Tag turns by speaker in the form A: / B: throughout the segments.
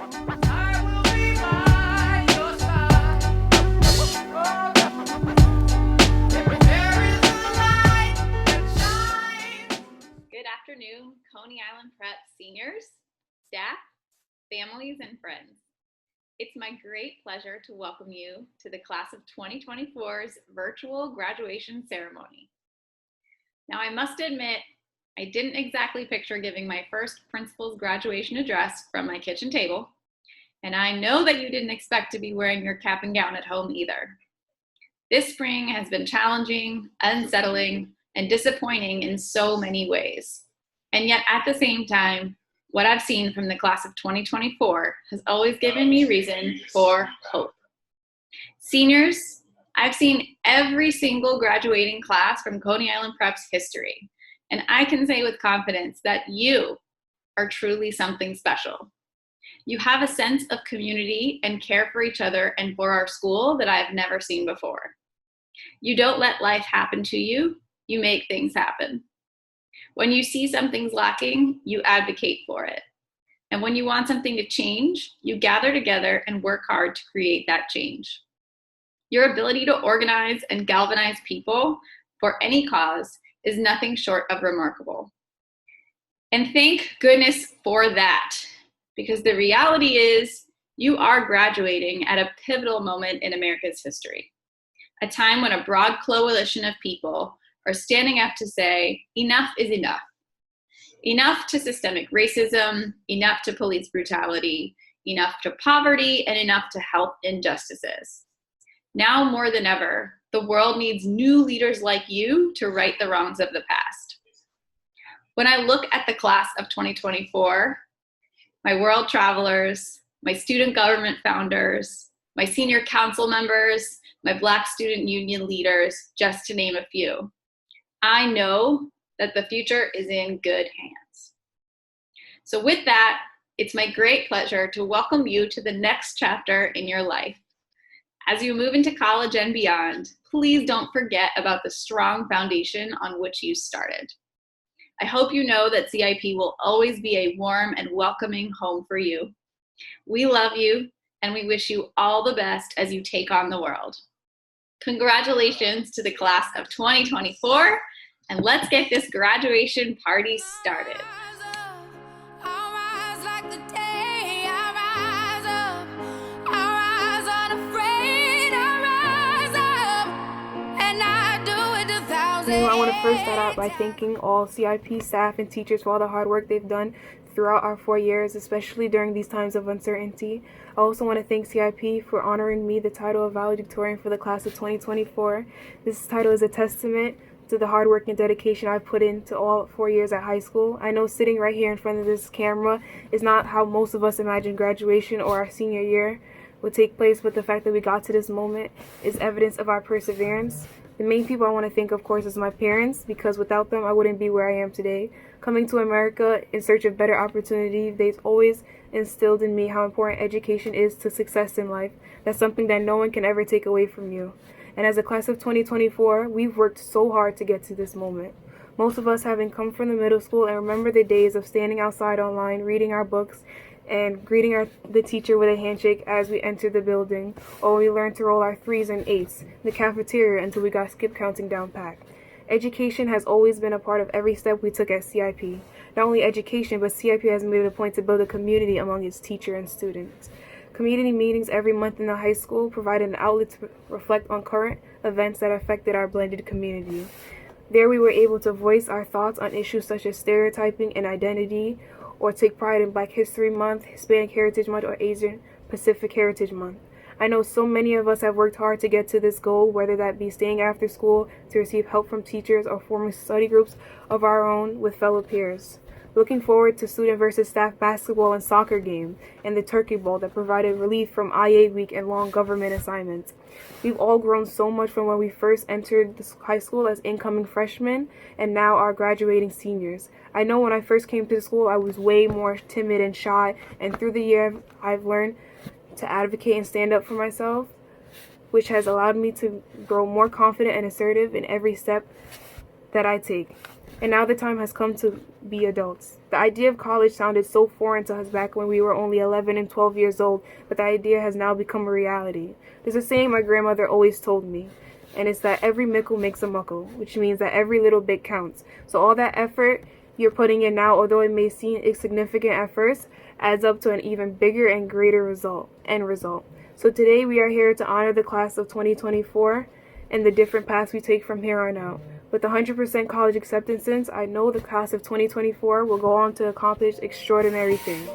A: I will be by your side. There is a light that shines. Good afternoon, Coney Island Prep seniors, staff, families, and friends. It's my great pleasure to welcome you to the class of 2024's virtual graduation ceremony. Now, I must admit, I didn't exactly picture giving my first principal's graduation address from my kitchen table, and I know that you didn't expect to be wearing your cap and gown at home either. This spring has been challenging, unsettling, and disappointing in so many ways. And yet, at the same time, what I've seen from the class of 2024 has always given me reason for hope. Seniors, I've seen every single graduating class from Coney Island Prep's history, and I can say with confidence that you are truly something special. You have a sense of community and care for each other and for our school that I've never seen before. You don't let life happen to you, you make things happen. When you see something's lacking, you advocate for it. And when you want something to change, you gather together and work hard to create that change. Your ability to organize and galvanize people for any cause is nothing short of remarkable. And thank goodness for that, because the reality is you are graduating at a pivotal moment in America's history, a time when a broad coalition of people are standing up to say, enough is enough. Enough to systemic racism, enough to police brutality, enough to poverty, and enough to health injustices. Now more than ever, the world needs new leaders like you to right the wrongs of the past. When I look at the class of 2024, my world travelers, my student government founders, my senior council members, my Black student union leaders, just to name a few, I know that the future is in good hands. So with that, it's my great pleasure to welcome you to the next chapter in your life. As you move into college and beyond, please don't forget about the strong foundation on which you started. I hope you know that CIP will always be a warm and welcoming home for you. We love you, and we wish you all the best as you take on the world. Congratulations to the class of 2024, and let's get this graduation party started.
B: I want to first start out by thanking all CIP staff and teachers for all the hard work they've done throughout our 4 years, especially during these times of uncertainty. I also want to thank CIP for honoring me the title of valedictorian for the class of 2024. This title is a testament to the hard work and dedication I've put into all 4 years at high school. I know sitting right here in front of this camera is not how most of us imagine graduation or our senior year would take place, but the fact that we got to this moment is evidence of our perseverance. The main people I want to thank, of course, is my parents, because without them, I wouldn't be where I am today. Coming to America in search of better opportunity, they've always instilled in me how important education is to success in life. That's something that no one can ever take away from you. And as a class of 2024, we've worked so hard to get to this moment. Most of us having come from the middle school and remember the days of standing outside online, reading our books, and greeting the teacher with a handshake as we entered the building, or we learned to roll our 3s and 8s in the cafeteria until we got skip counting down pat. Education has always been a part of every step we took at CIP. Not only education, but CIP has made it a point to build a community among its teachers and students. Community meetings every month in the high school provided an outlet to reflect on current events that affected our blended community. There we were able to voice our thoughts on issues such as stereotyping and identity, or take pride in Black History Month, Hispanic Heritage Month, or Asian Pacific Heritage Month. I know so many of us have worked hard to get to this goal, whether that be staying after school to receive help from teachers or forming study groups of our own with fellow peers. Looking forward to student versus staff basketball and soccer game and the Turkey Bowl that provided relief from IA week and long government assignments. We've all grown so much from when we first entered high school as incoming freshmen and now are graduating seniors. I know when I first came to school, I was way more timid and shy, and through the year, I've learned to advocate and stand up for myself, which has allowed me to grow more confident and assertive in every step that I take. and now the time has come to be adults. The idea of college sounded so foreign to us back when we were only 11 and 12 years old, but the idea has now become a reality. There's a saying my grandmother always told me, and it's that every mickle makes a muckle, which means that every little bit counts. So all that effort you're putting in now, although it may seem insignificant at first, adds up to an even bigger and greater end result. So today we are here to honor the class of 2024 and the different paths we take from here on out. With 100% college acceptances, I know the class of 2024 will go on to accomplish extraordinary things.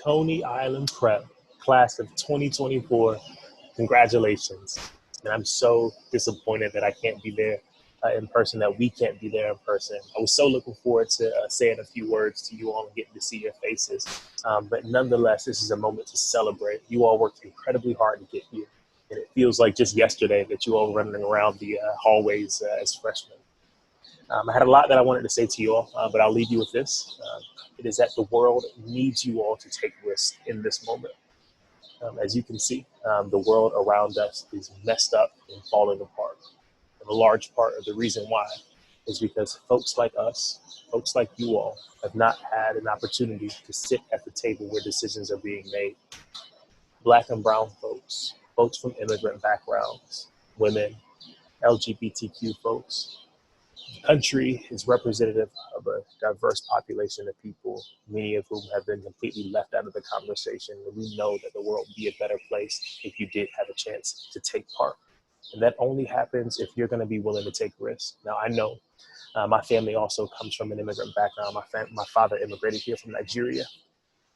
C: Coney Island Prep, class of 2024, congratulations. And I'm so disappointed that I can't be there in person, that we can't be there in person. I was so looking forward to saying a few words to you all and getting to see your faces. But nonetheless, this is a moment to celebrate. You all worked incredibly hard to get here. And it feels like just yesterday that you all were running around the hallways as freshmen. I had a lot that I wanted to say to you all, but I'll leave you with this. It is that the world needs you all to take risks in this moment. As you can see, the world around us is messed up and falling apart. And a large part of the reason why is because folks like us, folks like you all, have not had an opportunity to sit at the table where decisions are being made. Black and brown folks, folks from immigrant backgrounds, women, LGBTQ folks. The country is representative of a diverse population of people, many of whom have been completely left out of the conversation. And we know that the world would be a better place if you did have a chance to take part. And that only happens if you're going to be willing to take risks. Now, I know my family also comes from an immigrant background. My father immigrated here from Nigeria.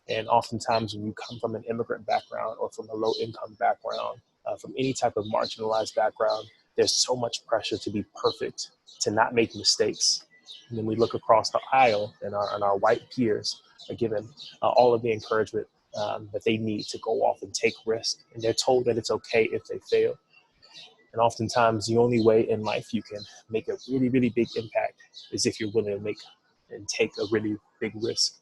C: And oftentimes, when you come from an immigrant background or from a low income background, from any type of marginalized background, there's so much pressure to be perfect, to not make mistakes. And then we look across the aisle, and our white peers are given all of the encouragement that they need to go off and take risks. And they're told that it's okay if they fail. And oftentimes, the only way in life you can make a really, really big impact is if you're willing to make and take a really big risk.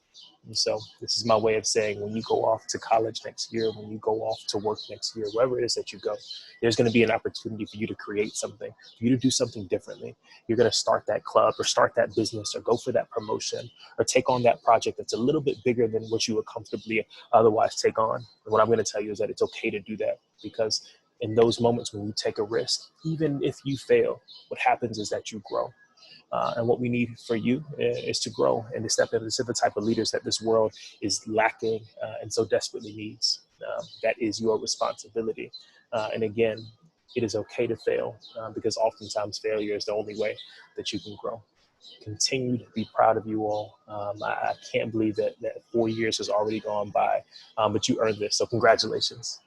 C: And so this is my way of saying, when you go off to college next year, when you go off to work next year, wherever it is that you go, there's going to be an opportunity for you to create something, for you to do something differently. You're going to start that club or start that business or go for that promotion or take on that project that's a little bit bigger than what you would comfortably otherwise take on. And what I'm going to tell you is that it's okay to do that, because in those moments when you take a risk, even if you fail, what happens is that you grow. And what we need for you is to grow and to step into the type of leaders that this world is lacking and so desperately needs. That is your responsibility. And again, it is okay to fail because oftentimes failure is the only way that you can grow. Continue to be proud of you all. I can't believe that 4 years has already gone by, but you earned this. So congratulations.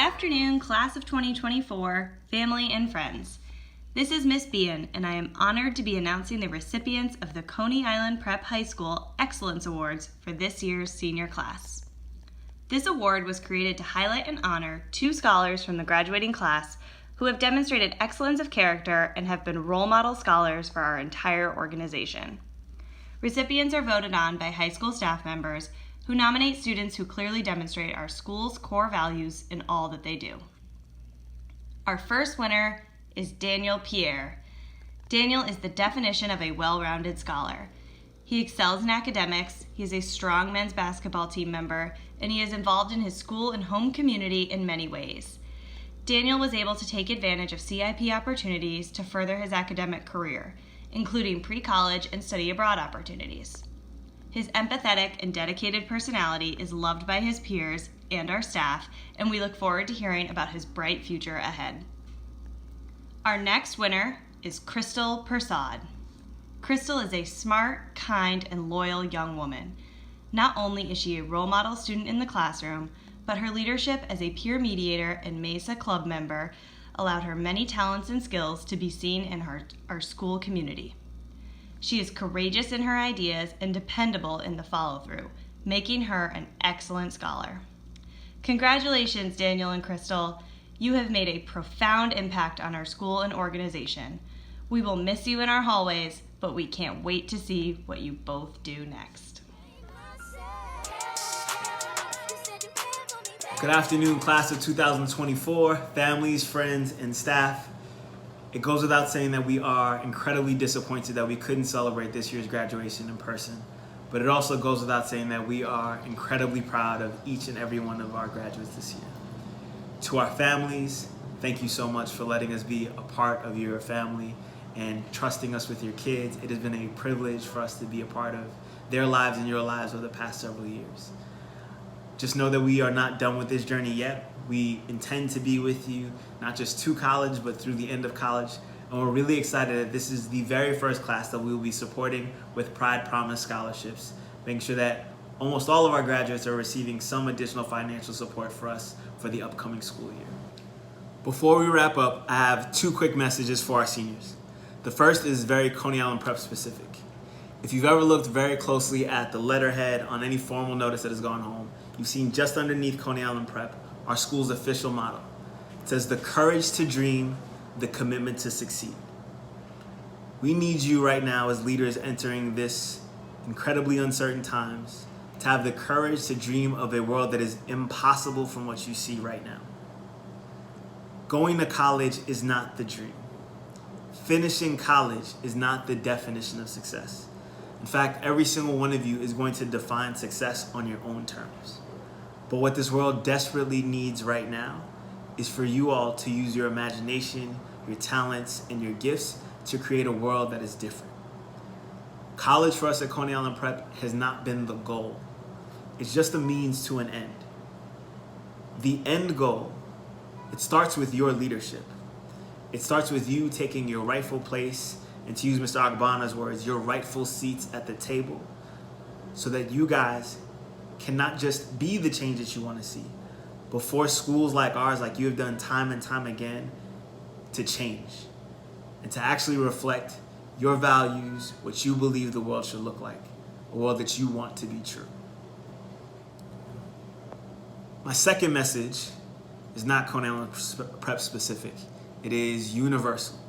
D: afternoon, class of 2024, family and friends. This is Miss Bean, and I am honored to be announcing the recipients of the Coney Island Prep High School Excellence Awards for this year's senior class. This award was created to highlight and honor 2 scholars from the graduating class who have demonstrated excellence of character and have been role model scholars for our entire organization. Recipients are voted on by high school staff members who nominate students who clearly demonstrate our school's core values in all that they do. Our first winner is Daniel Pierre. Daniel is the definition of a well-rounded scholar. He excels in academics, he is a strong men's basketball team member, and he is involved in his school and home community in many ways. Daniel was able to take advantage of CIP opportunities to further his academic career, including pre-college and study abroad opportunities. His empathetic and dedicated personality is loved by his peers and our staff, and we look forward to hearing about his bright future ahead. Our next winner is Crystal Persad. Crystal is a smart, kind, and loyal young woman. Not only is she a role model student in the classroom, but her leadership as a peer mediator and Mesa Club member allowed her many talents and skills to be seen in our school community. She is courageous in her ideas and dependable in the follow-through, making her an excellent scholar. Congratulations, Daniel and Crystal. You have made a profound impact on our school and organization. We will miss you in our hallways, but we can't wait to see what you both do next.
E: Good afternoon, class of 2024, families, friends, and staff. It goes without saying that we are incredibly disappointed that we couldn't celebrate this year's graduation in person. But it also goes without saying that we are incredibly proud of each and every one of our graduates this year. To our families, thank you so much for letting us be a part of your family and trusting us with your kids. It has been a privilege for us to be a part of their lives and your lives over the past several years. Just know that we are not done with this journey yet. We intend to be with you, not just to college, but through the end of college. And we're really excited that this is the very first class that we will be supporting with Pride Promise scholarships, making sure that almost all of our graduates are receiving some additional financial support for us for the upcoming school year. Before we wrap up, I have 2 quick messages for our seniors. The first is very Coney Island Prep specific. If you've ever looked very closely at the letterhead on any formal notice that has gone home, you've seen just underneath Coney Island Prep our school's official motto. It says, the courage to dream, the commitment to succeed. We need you right now as leaders entering this incredibly uncertain times to have the courage to dream of a world that is impossible from what you see right now. Going to college is not the dream. Finishing college is not the definition of success. In fact, every single one of you is going to define success on your own terms. But what this world desperately needs right now is for you all to use your imagination, your talents, and your gifts to create a world that is different. College for us at Coney Island Prep has not been the goal. It's just a means to an end. The end goal, it starts with your leadership. It starts with you taking your rightful place, and to use Mr. Agbana's words, your rightful seats at the table, so that you guys can not just be the change that you want to see, but for schools like ours, like you have done time and time again, to change and to actually reflect your values, what you believe the world should look like, a world that you want to be true. My second message is not Coney Island Prep specific. It is universal.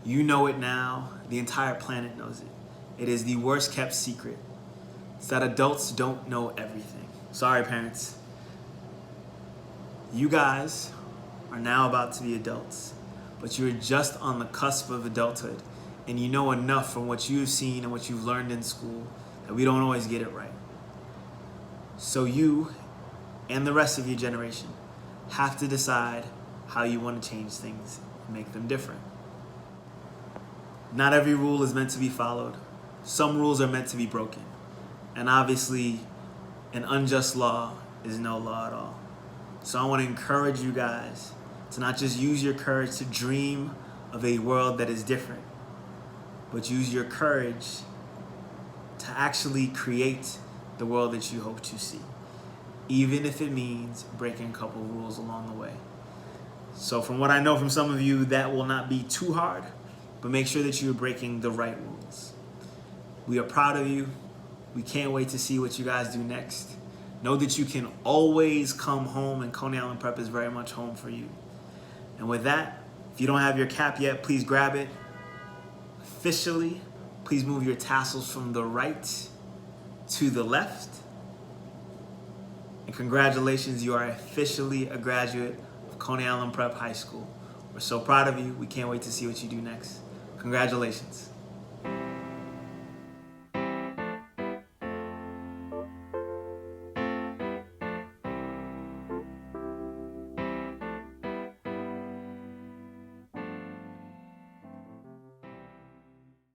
E: You know it now. The entire planet knows it. It is the worst kept secret. It's that adults don't know everything. Sorry, parents. You guys are now about to be adults, but you're just on the cusp of adulthood, and you know enough from what you've seen and what you've learned in school that we don't always get it right. So you and the rest of your generation have to decide how you want to change things and make them different. Not every rule is meant to be followed. Some rules are meant to be broken. And obviously, an unjust law is no law at all. So I want to encourage you guys to not just use your courage to dream of a world that is different, but use your courage to actually create the world that you hope to see. even if it means breaking a couple rules along the way. So from what I know from some of you, that will not be too hard, but make sure that you're breaking the right rules. We are proud of you. We can't wait to see what you guys do next. Know that you can always come home, and Coney Island Prep is very much home for you. And with that, if you don't have your cap yet, please grab it. Officially, please move your tassels from the right to the left. And congratulations, you are officially a graduate of Coney Island Prep High School. We're so proud of you. We can't wait to see what you do next. Congratulations.